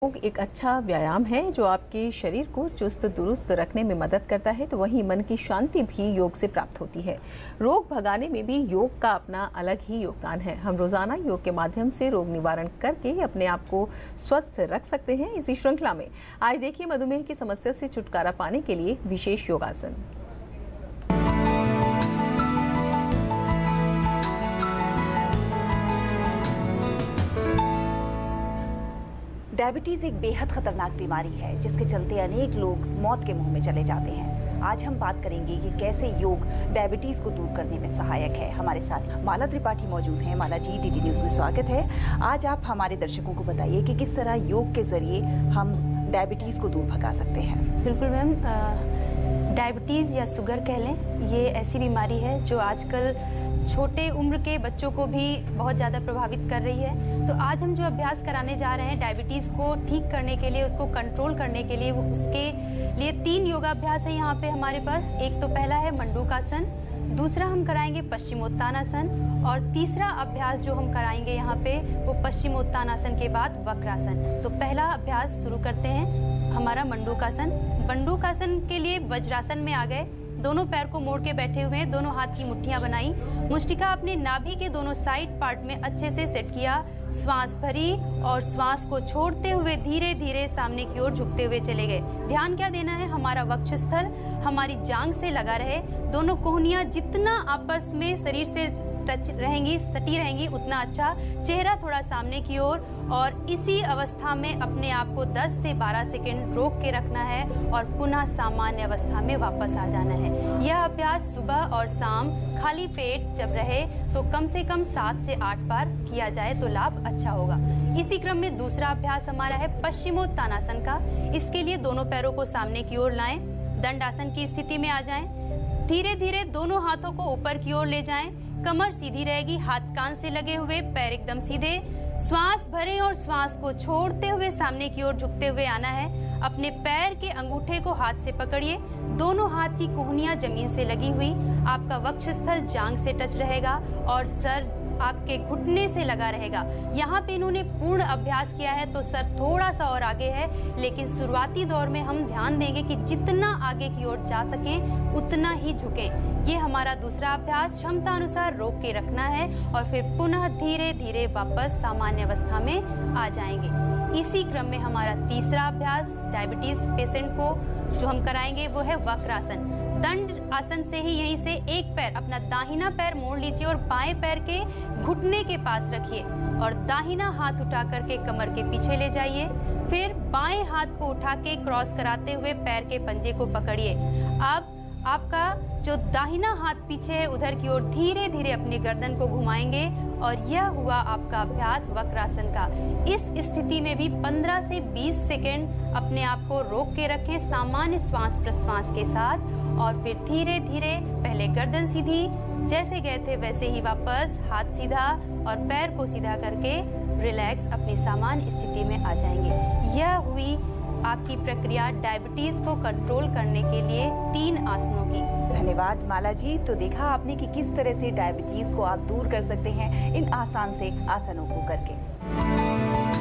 योग एक अच्छा व्यायाम है जो आपके शरीर को चुस्त दुरुस्त रखने में मदद करता है, तो वहीं मन की शांति भी योग से प्राप्त होती है। रोग भगाने में भी योग का अपना अलग ही योगदान है। हम रोजाना योग के माध्यम से रोग निवारण करके अपने आप को स्वस्थ रख सकते हैं। इसी श्रृंखला में आज देखिए मधुमेह की समस्या से छुटकारा पाने के लिए विशेष योगासन। डायबिटीज एक बेहद खतरनाक बीमारी है जिसके चलते अनेक लोग मौत के मुंह में चले जाते हैं। आज हम बात करेंगे कि कैसे योग डायबिटीज को दूर करने में सहायक है। हमारे साथ माला त्रिपाठी मौजूद हैं। माला जी, डीडी न्यूज़ में स्वागत है। आज आप हमारे दर्शकों को बताइए कि किस तरह योग के जरिए हम डायबिटीज को दूर भगा सकते हैं। बिल्कुल मैम, डायबिटीज़ या शुगर कह लें, ये ऐसी बीमारी है जो आजकल छोटे उम्र के बच्चों को भी बहुत ज़्यादा प्रभावित कर रही है। तो आज हम जो अभ्यास कराने जा रहे हैं डायबिटीज़ को ठीक करने के लिए, उसको कंट्रोल करने के लिए, उसके लिए 3 योगाभ्यास है यहाँ पे हमारे पास। एक तो पहला है मंडूकासन, दूसरा हम कराएंगे पश्चिमोत्तानासन और तीसरा अभ्यास जो हम कराएंगे यहाँ पे वो पश्चिमोत्तानासन के बाद वक्रासन। तो पहला अभ्यास शुरू करते हैं, हमारा मंडूकासन। मंडूकासन के लिए वज्रासन में आ गए, दोनों पैर को मोड़ के बैठे हुए हैं, दोनों हाथ की मुट्ठियां बनाई, मुष्टिका अपने नाभि के दोनों साइड पार्ट में अच्छे से सेट किया, श्वास भरी और श्वास को छोड़ते हुए धीरे धीरे सामने की ओर झुकते हुए चले गए। ध्यान क्या देना है, हमारा वक्षस्थल हमारी जांघ से लगा रहे, दोनों कोहनियां जितना आपस में शरीर से टच रहेंगी, सटी रहेंगी उतना अच्छा, चेहरा थोड़ा सामने की ओर। और इसी अवस्था में अपने आप को 10 से 12 सेकंड रोक के रखना है और पुनः सामान्य अवस्था में वापस आ जाना है। यह अभ्यास सुबह और शाम खाली पेट जब रहे तो कम से कम 7 से 8 बार किया जाए तो लाभ अच्छा होगा। इसी क्रम में दूसरा अभ्यास हमारा है पश्चिमोत्तानासन का। इसके लिए दोनों पैरों को सामने की ओर लाएं, दंडासन की स्थिति में आ जाएं, धीरे धीरे दोनों हाथों को ऊपर की ओर ले जाएं, कमर सीधी रहेगी, हाथ कान से लगे हुए, पैर एकदम सीधे, श्वास भरें और श्वास को छोड़ते हुए सामने की ओर झुकते हुए आना है। अपने पैर के अंगूठे को हाथ से पकड़िए, दोनों हाथ की कोहनियां जमीन से लगी हुई, आपका वक्षस्थल जांघ से टच रहेगा और सर आपके घुटने से लगा रहेगा। यहाँ पे इन्होंने पूर्ण अभ्यास किया है तो सर थोड़ा सा और आगे है, लेकिन शुरुआती दौर में हम ध्यान देंगे कि जितना आगे की ओर जा सकें उतना ही झुकें। ये हमारा दूसरा अभ्यास, क्षमता अनुसार रोक के रखना है और फिर पुनः धीरे धीरे वापस सामान्य अवस्था में आ जाएंगे। इसी क्रम में हमारा तीसरा अभ्यास डायबिटीज पेशेंट को जो हम कराएंगे वो है वक्रासन। दंड आसन से ही यहीं से एक पैर, अपना दाहिना पैर मोड़ लीजिए और बाएं पैर के घुटने के पास रखिए और दाहिना हाथ उठा करके कमर के पीछे ले जाइए। फिर बाएं हाथ को उठा के क्रॉस कराते हुए पैर के पंजे को पकड़िए। अब आपका जो दाहिना हाथ पीछे है उधर की ओर धीरे धीरे अपनी गर्दन को घुमाएंगे और यह हुआ आपका अभ्यास वक्रासन का। इस स्थिति में भी 15 से 20 सेकंड अपने आप को रोक के रखें सामान्य श्वास प्रश्वास के साथ और फिर धीरे धीरे पहले गर्दन सीधी, जैसे गए थे वैसे ही वापस हाथ सीधा और पैर को सीधा करके रिलैक्स अपनी सामान्य स्थिति में आ जाएंगे। यह हुई आपकी प्रक्रिया डायबिटीज को कंट्रोल करने के लिए 3 आसनों की। धन्यवाद माला जी। तो देखा आपने कि किस तरह से डायबिटीज को आप दूर कर सकते हैं इन आसान से आसनों को करके।